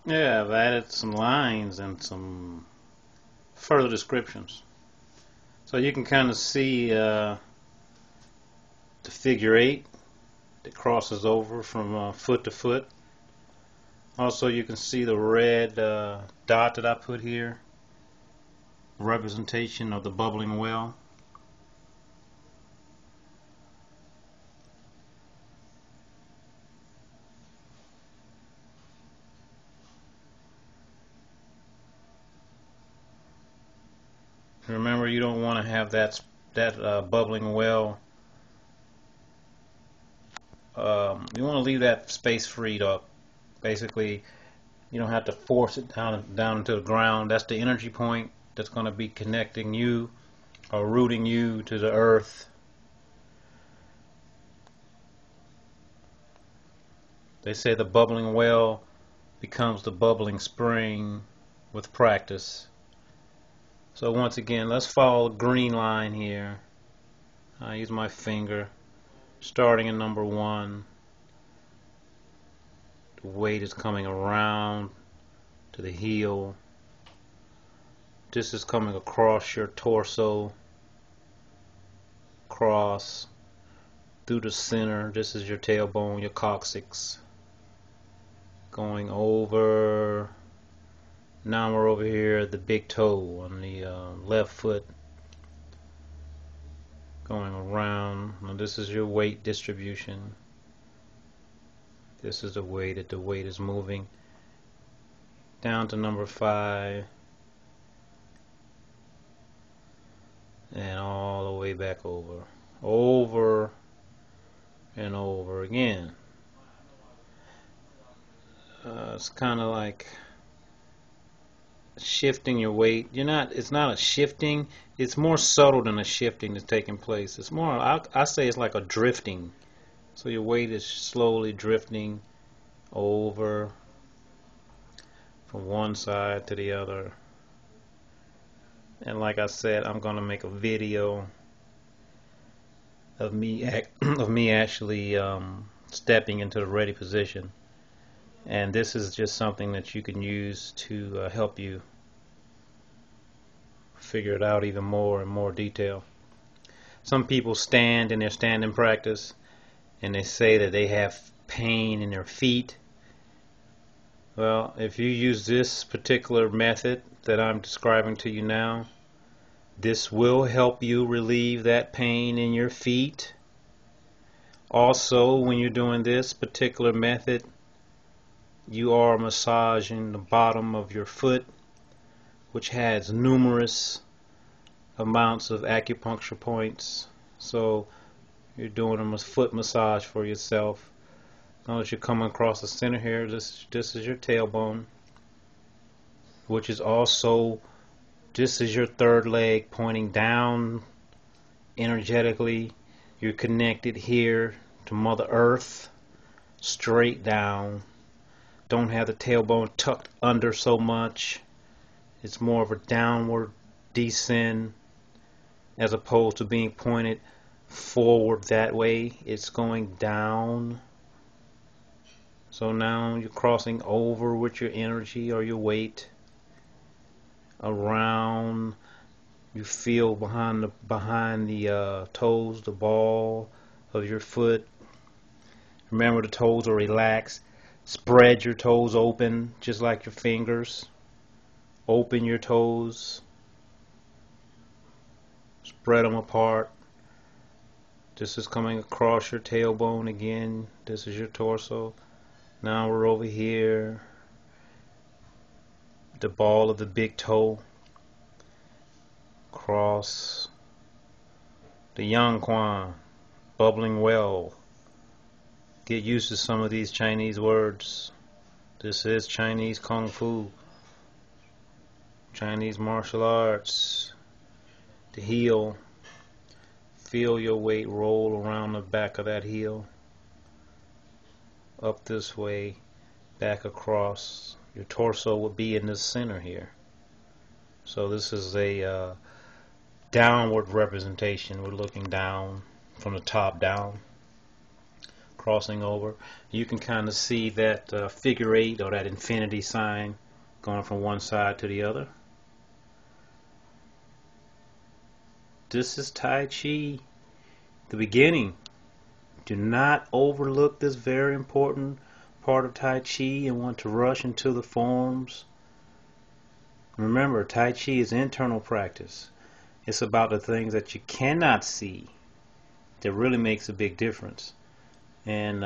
Yeah, I've added some lines and some further descriptions. So you can kind of see the figure eight that crosses over from foot to foot. Also, you can see the red dot that I put here, representation of the bubbling well. Remember, you don't want to have that bubbling well. You want to leave that space freed up. Basically, you don't have to force it down into the ground. That's the energy point that's going to be connecting you or rooting you to the earth. They say the bubbling well becomes the bubbling spring with practice. So once again, let's follow the green line here. I use my finger, starting in number 1. The weight is coming around to the heel. This is coming across your torso, cross through the center. This is your tailbone, your coccyx. Going over. Now we're over here at the big toe on the left foot. Going around. Now this is your weight distribution. This is the way that the weight is moving. Down to number 5. And all the way back over. Over and over again. It's kind of like shifting your weight. It's not a shifting. It's more subtle than a shifting that's taking place. It's more, I say it's like a drifting. So your weight is slowly drifting over from one side to the other. And like I said, I'm going to make a video of me actually stepping into the ready position. And this is just something that you can use to help you figure it out even more in more detail. Some people stand in their standing practice and they say that they have pain in their feet. Well, if you use this particular method that I'm describing to you now, this will help you relieve that pain in your feet. Also, when you're doing this particular method, you are massaging the bottom of your foot, which has numerous amounts of acupuncture points. So you're doing a foot massage for yourself. Notice you're coming across the center here. This is your tailbone, which is also, this is your third leg pointing down energetically. You're connected here to Mother Earth, straight down. Don't have the tailbone tucked under so much. It's more of a downward descent as opposed to being pointed forward that way. It's going down. So now you're crossing over with your energy or your weight around. You feel behind the toes, the ball of your foot. Remember, the toes are relaxed. Spread your toes open just like your fingers. Open your toes. Spread them apart. This is coming across your tailbone again. This is your torso. Now we're over here. The ball of the big toe. Cross the Yangquan, bubbling well. Get used to some of these Chinese words. This is Chinese Kung Fu, Chinese martial arts. The heel. Feel your weight roll around the back of that heel. Up this way, back across. Your torso would be in the center here. So this is a downward representation. We're looking down from the top down. crossing over. You can kind of see that figure 8 or that infinity sign going from one side to the other. This is Tai Chi, the beginning. Do not overlook this very important part of Tai Chi and want to rush into the forms. Remember, Tai Chi is internal practice. It's about the things that you cannot see that really makes a big difference. And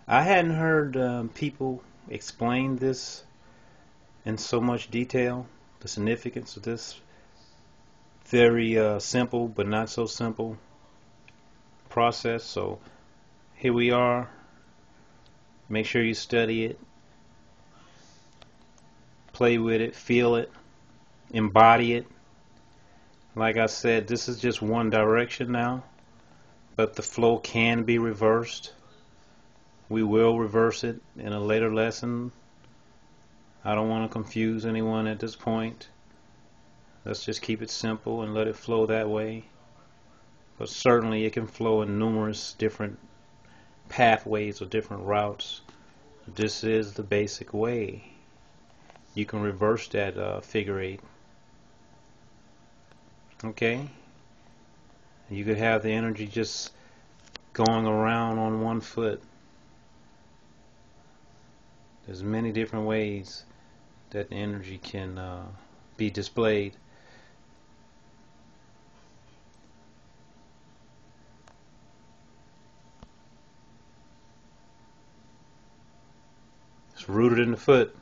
I hadn't heard people explain this in so much detail, the significance of this very simple but not so simple process. So here we are. Make sure you study it, play with it, feel it, embody it. Like I said, this is just one direction now, but the flow can be reversed. We will reverse it in a later lesson. I don't want to confuse anyone at this point. Let's just keep it simple and let it flow that way. But certainly it can flow in numerous different pathways or different routes. This is the basic way. You can reverse that figure 8. Okay? You could have the energy just going around on one foot. There's many different ways that the energy can be displayed. It's rooted in the foot.